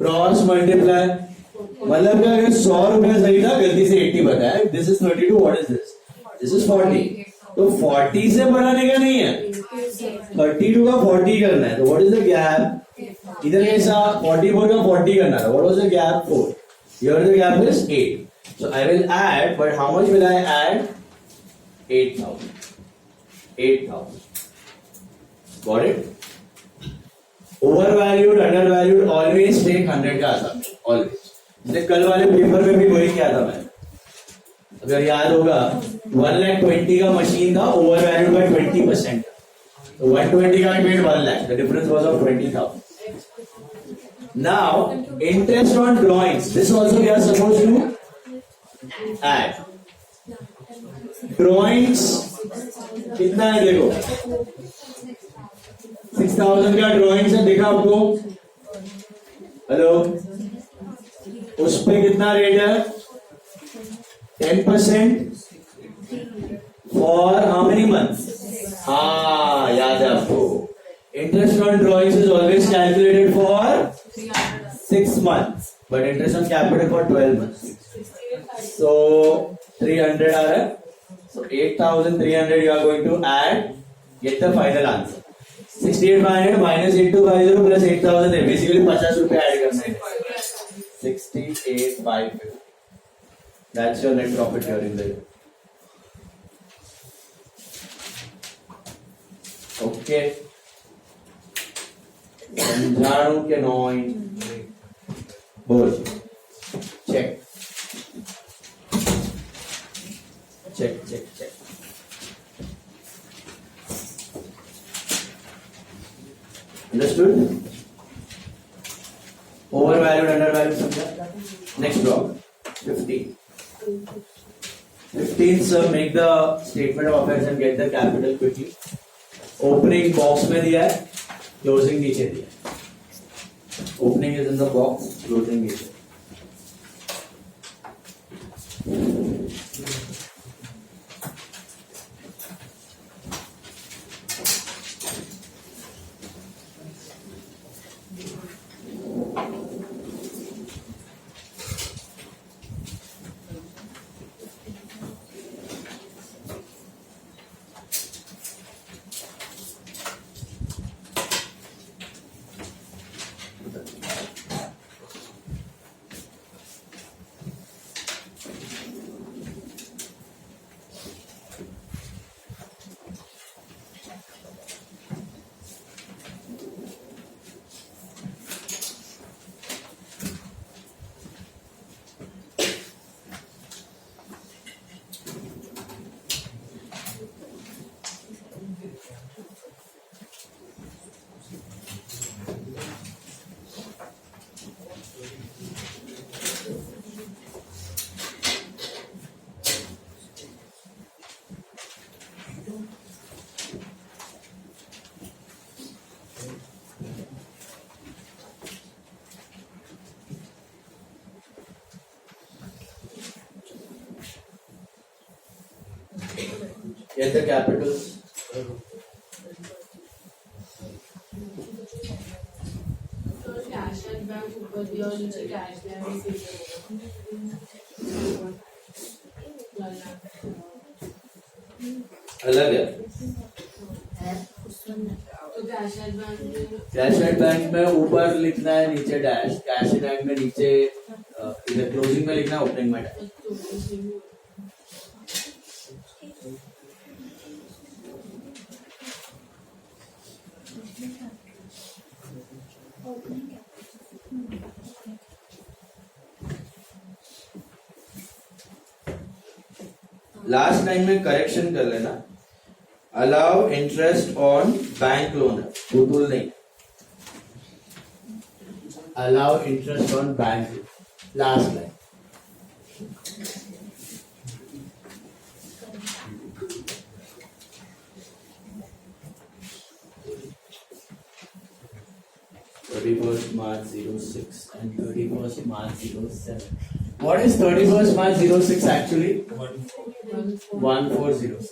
Cross multiply, मतलब कि अगर 100 रुपया सही था, गलती से 80 बताया, this is 32, what is this, this is 40, तो 40 से बढ़ाने का नहीं है, 32 का 40 करना है, तो व्हाट इज द गैप, इधर कैसा 44 का 40 करना था, what was the gap 4, here the gap is 8, so I will add, but how much will I add, 8,000, got it. Overvalued, undervalued, always take 100 का assumption, always. जैसे कल वाले पेपर में भी वही किया था मैं, अगर याद होगा 1,20,000 का मशीन था, ओवरवैल्यूड बाय 20%, तो 120 का made 1 lakh, the difference was of 20,000. Now interest on drawings, this also we are supposed to add. Drawings कितना है देखो, 6,000 का ड्रॉइंग है, देखा आपको, हेलो, उस पे कितना रेट है, 10% फॉर हाउ मेनी मंथ्स, हाँ याद है आपको, interest on drawings is always calculated for 6 months, but interest on capital for 12 months. So 300 are there. So 8,300 you are going to add, get the final answer. 68,500 minus 8250 plus 8,000 है, basically 50 रुपए add करना है. 68,550. That's your net profit during the year. Okay. समझाणु के नॉइन बोल, check check check check. Understood? Overvalued, undervalued, समझा. Next block, 15. 15 sir, make the statement of affairs and get the capital quickly. Opening box में दिया है, closing नीचे दिया है. Opening is in the box, closing नीचे. Get the capitals. Cash and bank ऊपर दिया और नीचे कैश बैंक अलग है. तो कैश एंड बैंक में ऊपर लिखना है, नीचे डैश. कैश एंड बैंक में नीचे इधर क्लोजिंग में लिखना है, ओपनिंग में डैश. लास्ट टाइम में करेक्शन कर लेना. Allow interest on bank loan, total नहीं, allow interest on bank, last line. March 06 and 31st March 07. What is 31st March 06 actually? 1406.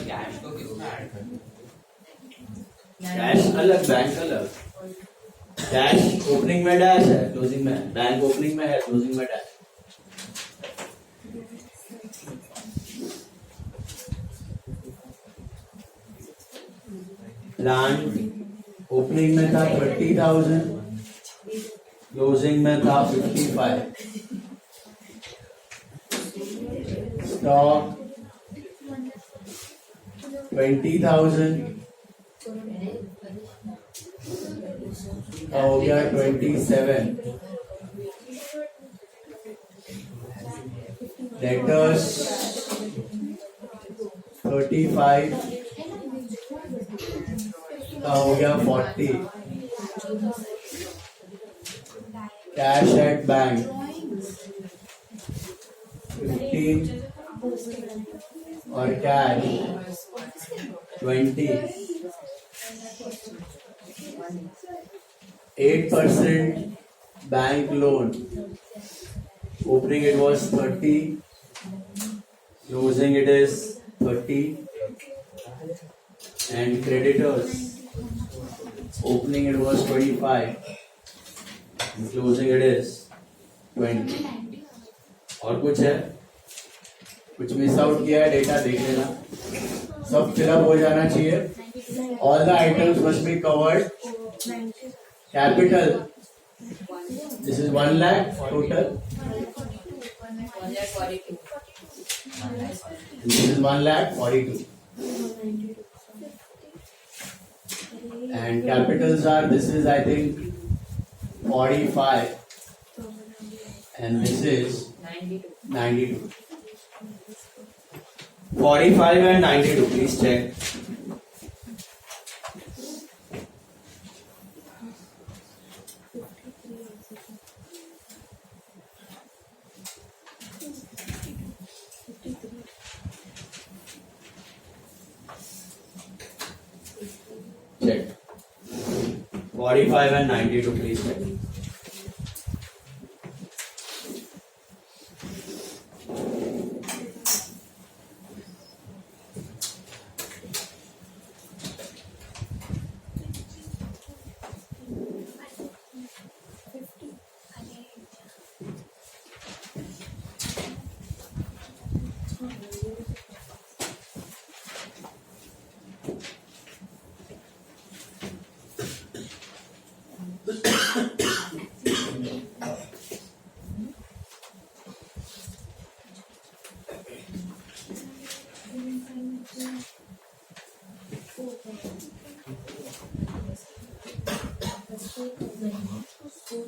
Cash को कितना ऐड करना? कैश अलग, बैंक अलग। कैश ओपनिंग में डैश है, क्लोजिंग में है। बैंक ओपनिंग में है, क्लोजिंग में डैश। प्लांट ओपनिंग में था 30,000, क्लोजिंग में था 55। स्टॉक 20,000 हो गया 27। डेटर्स 35 का हो गया 40। कैश एट बैंक 15 और cash 20। 8% bank loan. Opening it was 30, closing it is 30. And creditors, opening it was 25, and closing it is 20. और कुछ है? कुछ मिस आउट किया है? डेटा देख लेना, सब फिलअप हो जाना चाहिए। All the items must be covered. Capital, this is 1 lakh total. This is 1,42,000. And capitals are, this is I think 45 and this is 92. 45 and 92, please check. Check. 45 and 92, please check.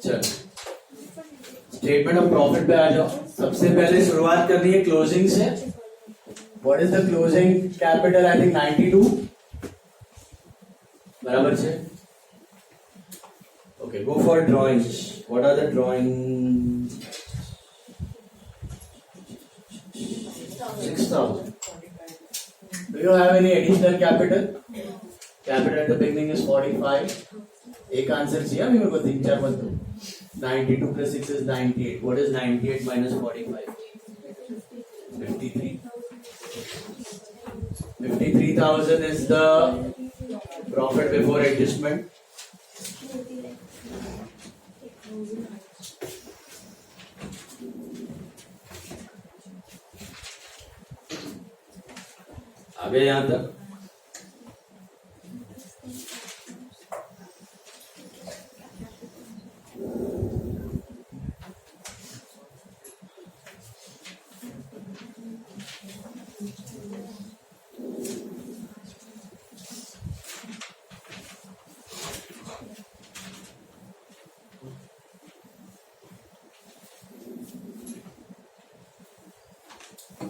चल statement of profit पे आ जाओ। सबसे पहले शुरुआत करनी है closing से। What is the closing capital? I think 92 बराबर से। Okay, go for drawings. What are the drawing? 6,000. Do you have any additional capital? Capital at the beginning is 45. एक आंसर चाहिए अभी मेरे को, 3-4 मत दो। 92 plus 6 is 98. What is 98 minus 45? 53. 53,000 is the profit before adjustment. आगे यहां तक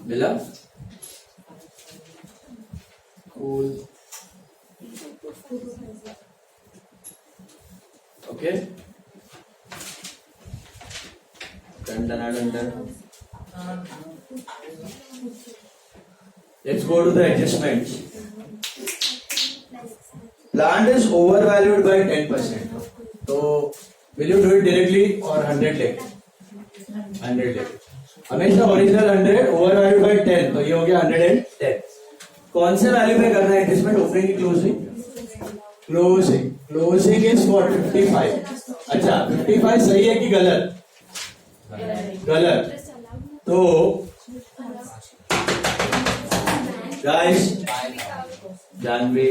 मिला? Cool. Okay. Dun. Let's go to the adjustments. Plant is overvalued by 10%. So, will you do it directly or 100 लेके? 100 लेके। हमेशा ओरिजिनल 100 ओवरवैल्यूड बाय 10, तो ये हो गया 110। कौन से वैल्यू पे करना है इन्वेस्टमेंट, ओपनिंग की क्लोजिंग? Closing is for 55। अच्छा 55 सही है कि गलत? गलत। तो guys Janvi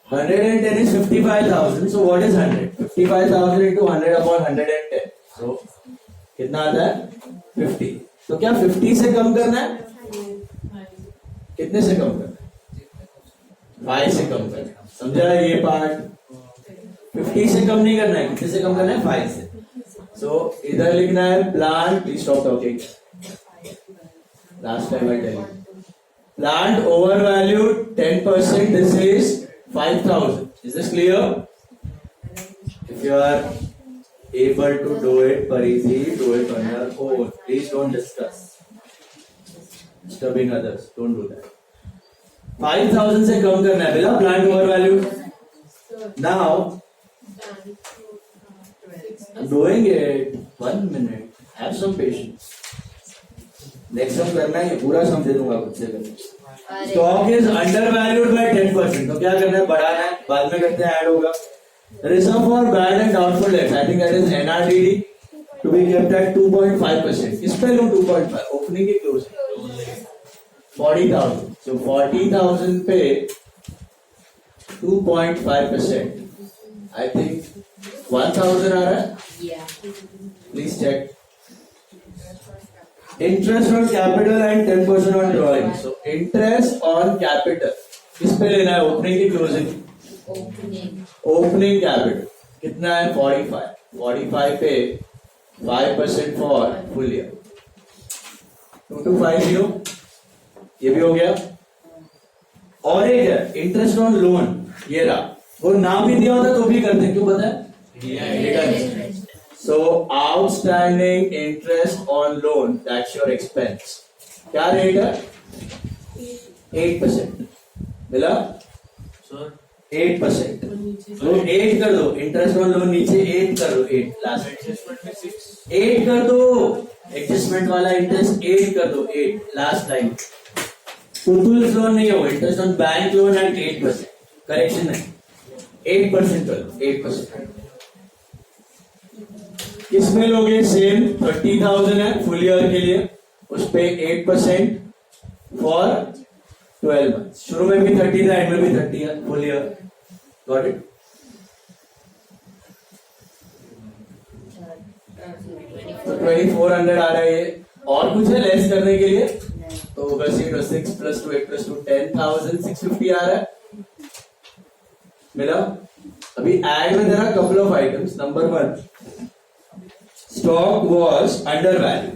110 is 55,000. So what is 100? 55,000 into 100 upon 110. So कितना आता है? 50. तो क्या 50 से कम करना है? कितने से कम करना है? 5 से कम करना है। समझा ये पार्ट? 50 से कम नहीं करना है, कितने से कम करना है? 5 से। So इधर लिखना है plant. Please stop talking. Last time I tell you. Plant overvalued 10%. This is 5,000. Is this clear? If you are able to do it, Parisi, do it on your own. Please don't discuss. Disturbing others. Don't do that. 5,000 से कम करना है बेटा plant overvalued. Now, I'm doing it. 1 minute. Have some patience. Next sum करना है, पूरा सम दे दूंगा खुद से। Stock is undervalued by 10%. तो क्या करना है? बढ़ाना है, बाद में करते हैं, ऐड होगा। Reserve for bad and doubtful debts. I think that is NRDD to be kept at 2.5%. किस पे लूँ 2.5? ओपनिंग की क्लोजिंग 40,000. So 40,000 पे 2.5%. I think 1,000 आ रहा है? Please check. Interest on capital and 10% on drawing. So interest on capital किस पे लेना है? ओपनिंग की क्लोजिंग? ओपनिंग कैपिटल कितना है? 45. 45 पे 5% फॉर फुल ईयर 2250. ये भी हो गया। और एक है इंटरेस्ट ऑन लोन, ये रहा। वो नाम भी दिया होता तो भी करते हैं, क्यों पता है? So outstanding interest on loan, that's your expense. क्या रेट है? 8%. मिला? 8%. तो 8 कर दो, इंटरेस्ट ऑन लोन नीचे 8 कर दो, 8 लास्ट 8 कर दो, एडजस्टमेंट वाला इंटरेस्ट 8 कर दो, 8 लास्ट लाइन। टूटूल्स लोन नहीं होगा, interest on bank loan eight 8%, correction है 8% कर दो, 8%। किसमें लोगे? सेम 30,000 है फुल ईयर के लिए, उस पे 8% फॉर 12 months। शुरू में भी 30 था, एंड में भी 30 है फुल ईयर। Got it? तो 2400 आ रहा है ये। और कुछ है लेस करने के लिए? तो बस ये 6 + 2 8 + 2 10,650 आ रहा है। मिला? अभी एड में देना couple of items. Number 1, stock was under value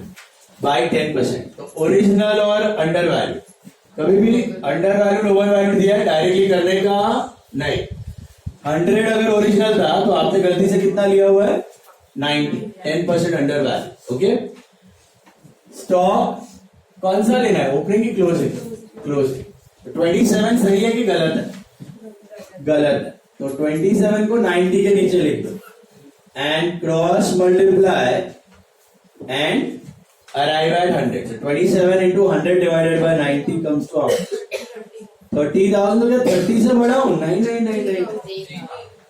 by 10%। तो ओरिजिनल और अंडर वैल्यू, कभी भी अंडर वैल्यूड ओवर वैल्यूड दिया है डायरेक्टली करने का नहीं। 100 अगर ओरिजिनल था तो आपने गलती से कितना लिया हुआ है? 90, 10% अंडर वैल्यू। ओके, स्टॉक कौन सा लेना है? ओपनिंग की क्लोजिंग? क्लोजिंग। 27 सही है कि गलत है? गलत है। तो 27 को 90 के नीचे लिख दो and cross multiply and arrive at 100. So 27 into 100 divided by 90 comes to 30,000। तो क्या 30 से बड़ा हूं? नहीं,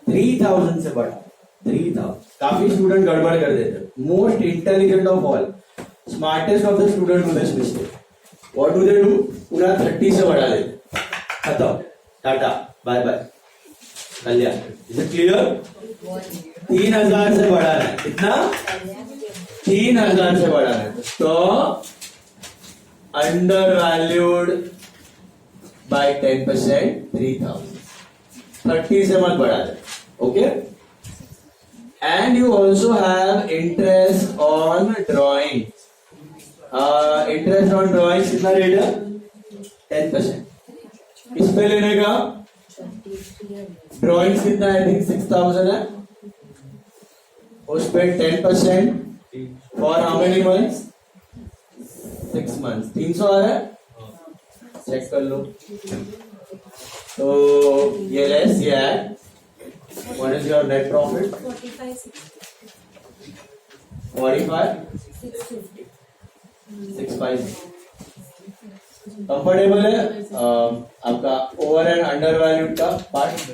3,000 से बड़ा। 3,000। काफी स्टूडेंट गड़बड़ कर देते हैं। Most intelligent of all, smartest of the student do this mistake. What do they do? पूरा 30 से बढ़ा देते। खत्म, tata, bye bye, Kalyan. Is it clear? 3,000 से बढ़ाना है। कितना? 3,000 से बढ़ाना है। तो अंडर वैल्यूड बाय 10%, 3,000। 30 से मत बढ़ा दे। Okay, and you also have interest on drawing. Interest on drawing कितना रेट है? 10%। किस पे लेने का? ड्रॉइंग कितना है? आई थिंक 6,000 है, उस पे 10% for how many months? 6 months। 300 आ रहा है, चेक कर लो। तो ये लेस ये add, what is your net profit? 45 650 comfortable है आपका ओवर एंड अंडर वैल्यूड का पार्ट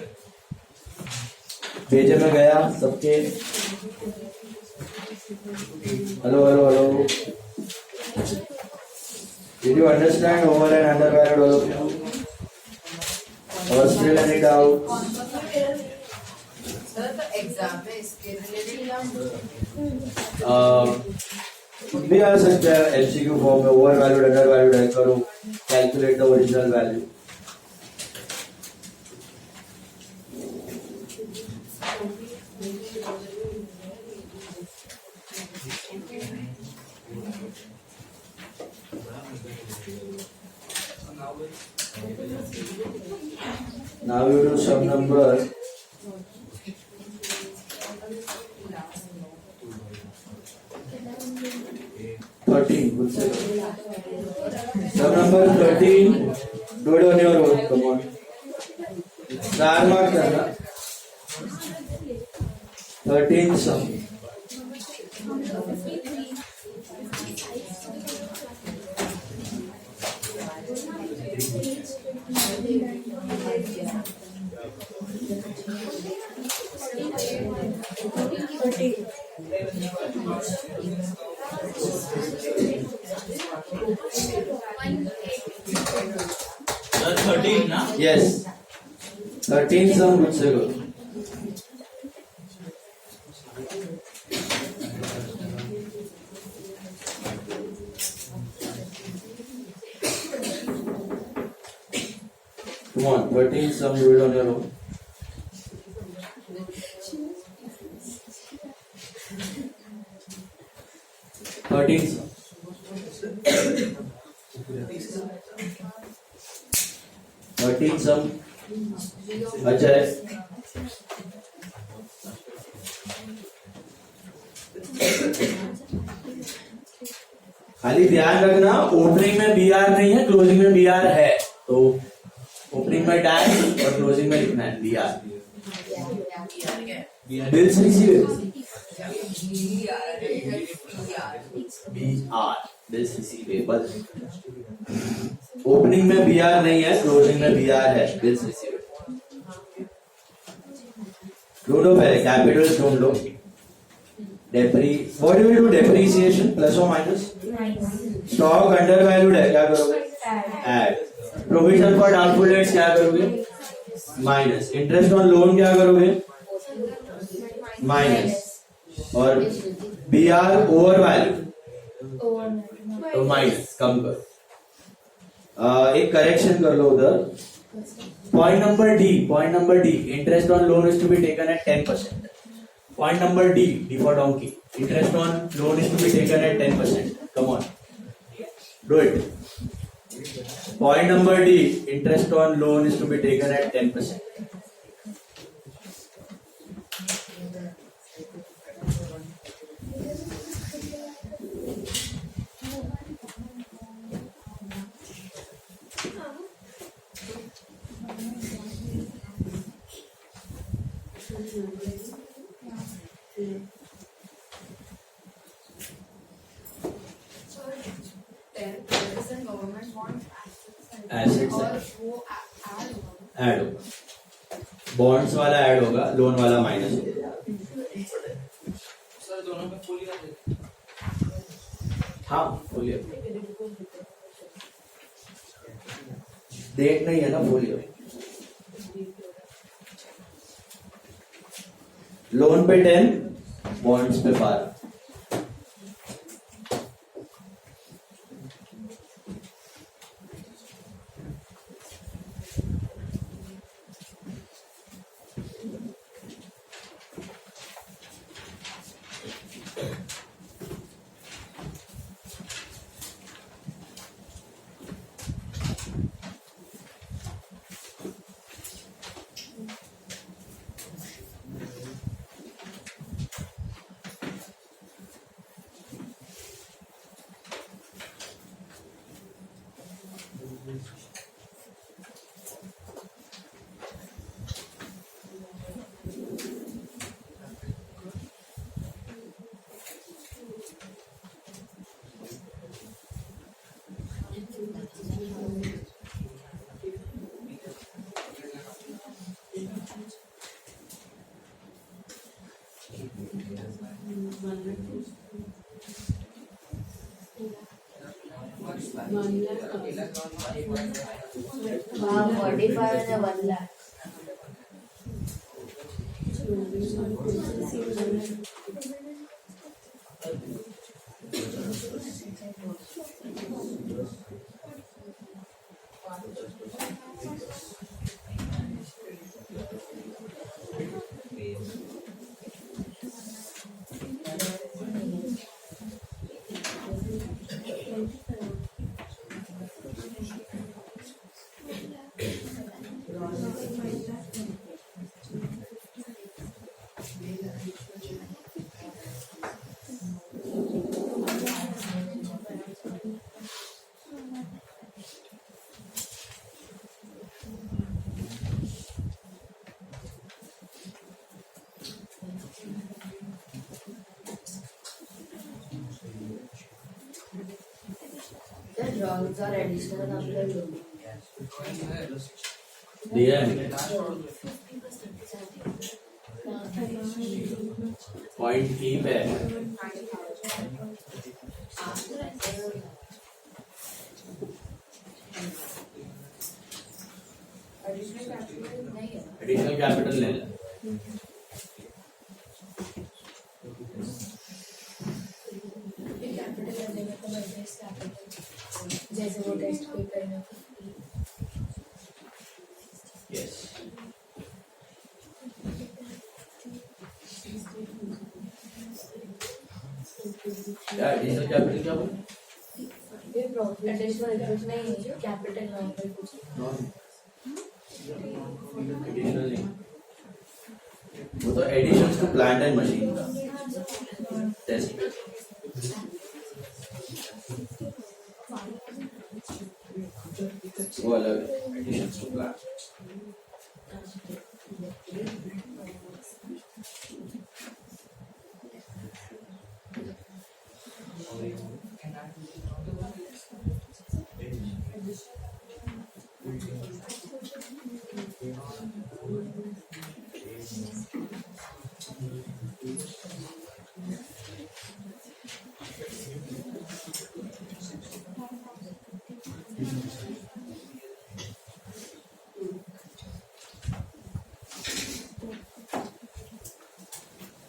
भेजे में गया सबके hello hello hello Did you understand over and undervalued all of you? Or still any doubt? Sir तो एग्जाम में इसके रिलेटेड भी आ सकता है एमसीक्यू फॉर्म में ओवर वैल्यूड अंडर वैल्यूड है करो calculate the original value Now you do sum number 13. Good sir. Sum number 13. Do it on your own. Come on. 4 mark करना. 13 sum. Sir, 13 na? Yes. 13 sum good से go. Come on, 13 sum do it on your own. Thirteen sum. अच्छा है. खाली ध्यान रखना opening में B R नहीं है क्लोजिंग में बी आर है तो ओपनिंग में डैश और क्लोजिंग में लिखना है B R bills receivable B R bills receivable opening में बी आर नहीं है क्लोजिंग में बी आर है बिल्स रिसीवेबल ढूंढो पहले कैपिटल ढूंढ लो what do you do depreciation plus और माइनस स्टॉक अंडर वैल्यूड है क्या करोगे add provision for doubtful debts क्या करोगे माइनस इंटरेस्ट ऑन लोन क्या करोगे माइनस और बी आर ओवर वैल्यू तो माइनस कम करो एक करेक्शन कर लो उधर point number D interest on loan is to be taken at 10%. Point number D for donkey. Interest on loan is to be taken at 10%. Come on, do it. Point number D, interest on loan is to be taken at 10%. Assets add होगा bonds वाला add होगा loan वाला minus होगा sir दोनों में full ही हाँ full date नहीं है ना फुल लोन पे 10 बॉन्ड्स पे 12. 1 lakh. 45 and 1 lakh. The drawings are additional after loading. दिया है पॉइंट ई पे एडिशनल कैपिटल ले ले कैपिटल लगेगा तो माइनस कैपिटल जैसे वो टेस्ट पेपर में यस क्या एडिशनल कैपिटल क्या बोल ये प्रॉफिट एडिशनल कुछ नहीं है, कैपिटल नॉर्मल कुछ एडिशनल नहीं वो तो additions to plant and machine का टेस्ट वो अलग है एडिशंस टू प्लांट